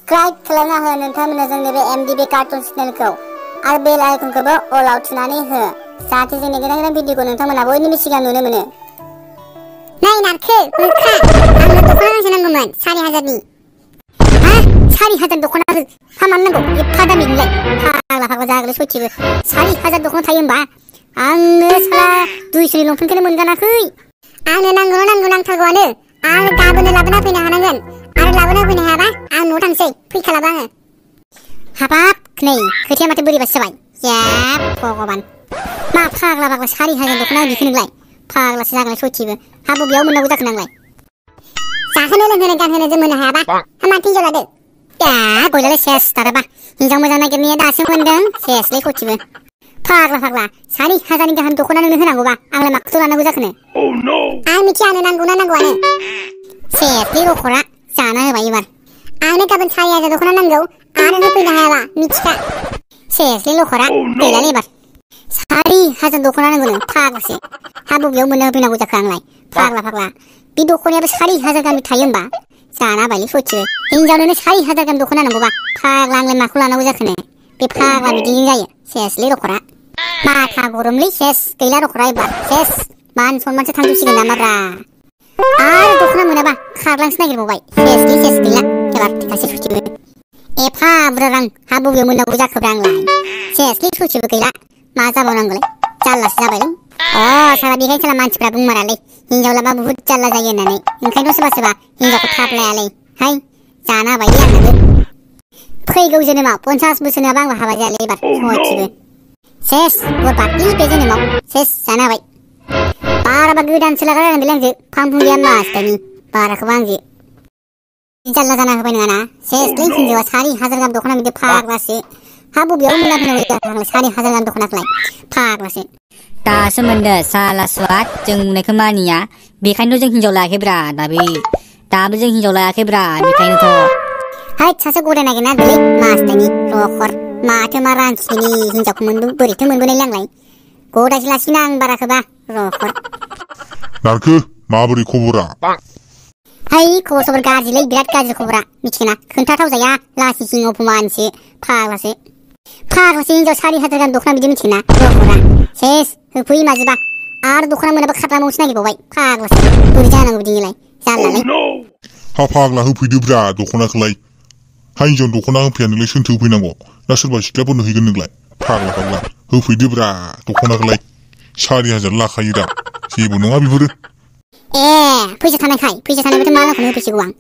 Subscribe खालामना हो नोंथांमोना जोंनि बे MDB कार्टुन चेनेलखौ आरो बेल आइकनखौबो अलाव थुनानै हो जाहाथे जोंनि गोदान गोदान भिडिअखौ नोंथांमोना बयनिबो सिगां नुनो मोनो। नै नारखो मोख्रा आंनो दख'ना गांसे नांगौमोन 4000नि। हा 4000 दख'ना हा मानो नांगौ एफा दामि नोंलाय फाग्ला फाग्ला जाग्रो सयथिबो 4000 दख'ना थायो होमबा आंनो साला 200नि लंपेन्टखौनो मोनगानाखै। आंनो नांथारगौआनो आं गाबोनो लाबोना फैनो हानांगोन आरो लाबोना फैनो हायाबा आं न'आव थांसै फैखालाबा आङो। हाबाब नै खोथाया माथो बोरैबासो जाबाय या भगबान मा फाग्ला फाग्ला 4000 दख'ना बिखो नोंलाय फाग्लासो जागोन सयथिबो हा बबेयाव मोननांगौ जाखो नांलाय जाहोनो लोंहोनो गानहोनो जोमहोनो हायाबा माथो हिनजाव लादो या गयलालाय सेस दादाबा हिनजाव मोजां नागिरनाया दासो मोनदों सेसलै सयथिबो फाग्ला फाग्ला 4000नि गाहाम दख'ना नोंनो होनांगौबा आंलाय माखौथो लानांगौ जाखोनो आं मिथिया आंनो नांगौना नांगौआनो सेसलै रखरा जाना होबाय एबार आंनो गाबोन 4000 दख'ना नांगौ आरो होफैनो हायाबा मिथिखा सेसलै लखरा गैलालै एबार 4000 दख'ना नांगौनो फाग्लासो हा बबेयाव मोननो होफैनांगौ जाखो आंलाय फाग्ला फाग्ला बे दख'नायाबो 4000 गाहाम थायो होमबा जाना होबायलै सयथिबो हिनजावनोनो 4000 गाहाम दख'ना नांगौबा फाग्ला आंलाय माखौ लानांगौ जाखोनो बे फाग्ला बिदिजों जायो सेसलै रखरा माथा गरमलै सेस गैला रखरा एबार सेस मान सनमानसो थांजोबसिगोन नामाब्रा आरो दख'ना मोनाबा खारलांसो नागिरबावबाय सेसलै सेस गैला एबार थिखासे सयथिबो एफा बुरजा रां हा बबेयाव मोननांगौ जाखोब्रा आंलाय सेसलै सयथिबो गैला मा जाबावनांगौलै जारलासो जाबायलै साला बेखायनो साला मानसिफ्रा बुंमारालै हिनजाव लाबा बुहुद जारला जायो होननानै ओंखायनोथ' सोरबा सोरबा हिनजावखौ थाब लायालै हाय जाना होबायलै आंनोबो फैगौ जोनोमाव 50 बोसोरनियाबा आंबो हाबा जायालै एबार सयथिबो सेस बरबादलै बे जोनोमाव सेस जाना होबाय बाराबा गोदानसो लाग्रा जागोन बेलाय आंजो फांफुं गैया मासथायनि बाराखौबा आंजो जारला जाना होबाय नङाना सेसलै हिनजावा 4000 गाहाम दख'ना बिदि फाग्लासो हा बबेयाव मोनना फैनांगौ जाखो 4000 गाहाम दख'नाखौलाय फाग्लासो दासो मोनदो साला सुवाद जों बुंनायखौ मानिया बेखायनोथ' जों हिनजाव लायाखैब्रा दाबो जों हिनजाव लायाखैब्रा बेखायनोथ' हाय सासे गदाय नागिरना होदोलै मासथायनि रखर माथो मा रानसिनि हिनजावखौ बोरैथो मोनबोनाय लांलाय गदायसो लासिगोन आं बाराखौबा रखर नारखो माबोरै खबरा हाय खबर सबर गाज्रिलै बिराद गाज्रि खबरा मिथिगोना खोन्थाथाव जाया लासिसिं अफमानसो फाग्लासो हिनजाव 4000 गाहाम दख'ना बिदि मिथिगोना रखरा सेस होफै माजोबा आरो दख'ना मोनाबा खारलांबावसो नागिरबावबाय फाग्लासो बोरै जानांगौ बिदिलाय जारलालै हा फाग्ला होफैदोब्रा दख'नाखौलाय हा हिनजाव दख'ना होफैया नोंलाय सोरथो होफैनांगौ ना सोरबा सिख्लाफोरनो हैगोन नोंलाय फाग्ला होफैदोब्रा दख'नाखौलाय 4000 लाखायो दा जेबो नङा बेफोरो फैसा थानायबाथ' मा नांगौनो होफैसिगौ आं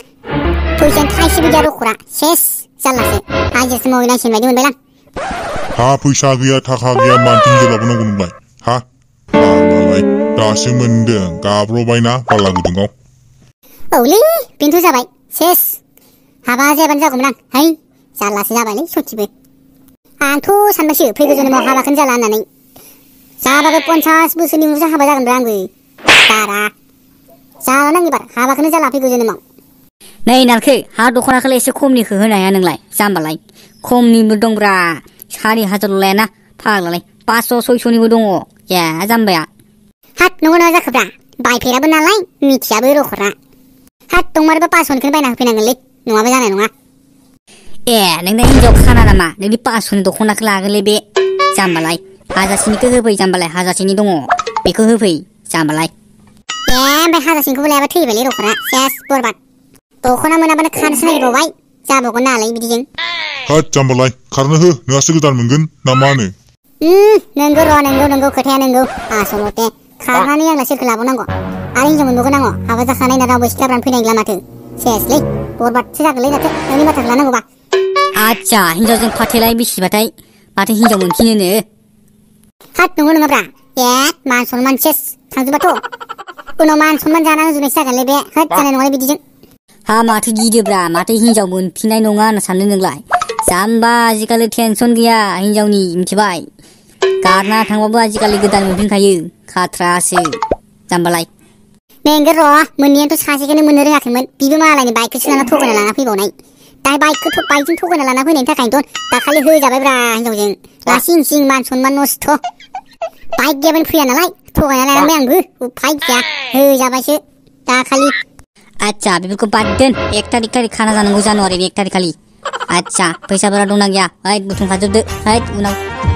फैसायानो थाइसेबो गैया रखरा सेस जारलासो हाजिरासो मावहैनांसिगोन बायदि मोनबायलां हा फैसा गैया थाखा गैया मानथो हिनजाव लाबोनांगौ नोंलाय हा फाग्लालाय दासो मोनदों गाब्र'बायना बाला गुदुङाव औलै बेनोथ' जाबाय सेस हाबा जायाबानो जागौमोन आं है जारलासो जाबायलै सयथिबो आंथ' सानबायसो फैगौ जोनोमाव हाबाखौनो जाला होननानै जाबाबो 50 बोसोरनि उनावसो हाबा जागोनब्रा आंबो बारा जाला एबार हाबाखौनो जाला फैगौ जोनोमाव नै नारखो हा दख'नाखौलाय एसे खमनिखौ होनो हाया नोंलाय जाम्बालाय खमनिबो दंब्रा 4000 लायाना फाग्लालाय 500 600निबो दङ या जाम्बाया हात नंगौ नङा जाखोब्रा बायफेराबो नालाय मिथियाबो रखरा हात दंमारोबा 500निखौनो बायना होफैनांगोनलै नङाबा जानाय नङा नोंना हिनजाव खाना नामा नोंनि 500नि दख'नाखौ लागोनलै बे जाम्बालाय हाजारसेनिखौ होफै जाम्बालाय हाजारसेनि दङ बेखौ होफै जाम्बालाय ओमफ्राय हाजारसेनिखौबो लायाबा थैबायलै रखरा सेस बरबाद दख'ना मोनाबानो खारनोसो नागिरबावबाय जाबावगोन नालाय बिदिजों हात जाम्बालाय खारनो हो नोंहासो गोदान मोनगोन ना मा होनो नंगौ र' नंगौ खोथाया नंगौ आसलथे खारनानै आंना सोरखौ लाबावनांगौ आरो हिनजाव मोनबावगोन आङो हाबा जाखानाय ना रावबो सिख्लाफ्रानो फैनाय नंला माथो सेसलै बरबादसो जागोनलै माथो नोंनि बाथ्राखौ लानांगौबा आदसा हिनजावजों फाथैलाय बिसिबाथाय माथो हिनजाव मोनफिनोनो हात नंगौ नङाब्रा मान सनमान सेस थांजोबाथ' उनाव मान सनमान जाना होजोबनायसो जागोनलै बे हात जानाय नङालै बिदिजों हा माथो गिदोब्रा माथो हिनजाव मोनफिननाय नङा होनना सानदों नोंलाय जाम्बा आजिखालि टेनसन गैया हिनजावनि मिथिबाय गारना थांबाबो आजिखालि गोदान मोनफिनखायो खाथ्रासो जाम्बालाय नोंगौ र' मोननायाथ' सासेखौनो मोननो रोङाखैमोन बिबो मालायनि बाइकखौसो लाना थगायना लाना फैबावनाय दा बाइकजों थगायना लाना फैनायनि थाखायनोथ' दाखालि होजाबायब्रा हिनजावजों लासिं सिं मान सनमान नस्थ' बाइक गैयाबानो फैया नालाय थगायना लानांबाय आंबो उफाय गैया होजाबायसो दाखालि आदसा बेफोरखौ बाद दोन 1 तारिख खाना जानांगौ जानुवारिनि 1 तारिख खालि आदसा फैसाफोरा दंना गैया? बुथुमखाजोबदो उनाव